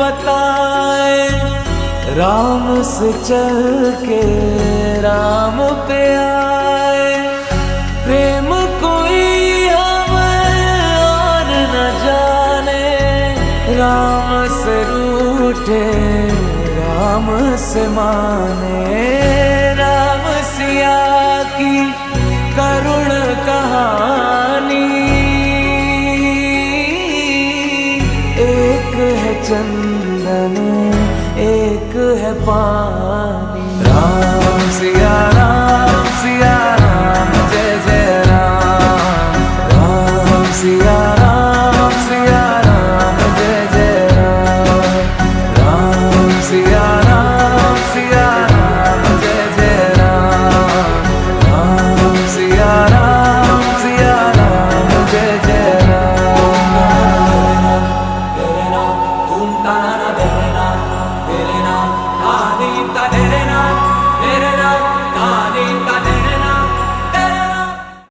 बताए, राम से चल के राम पे आए। प्रेम कोई हमें और न जाने, राम से रूठे राम से माने। राम सिया की करुण कहानी, एक है चंदन एक है पानी। राम सिया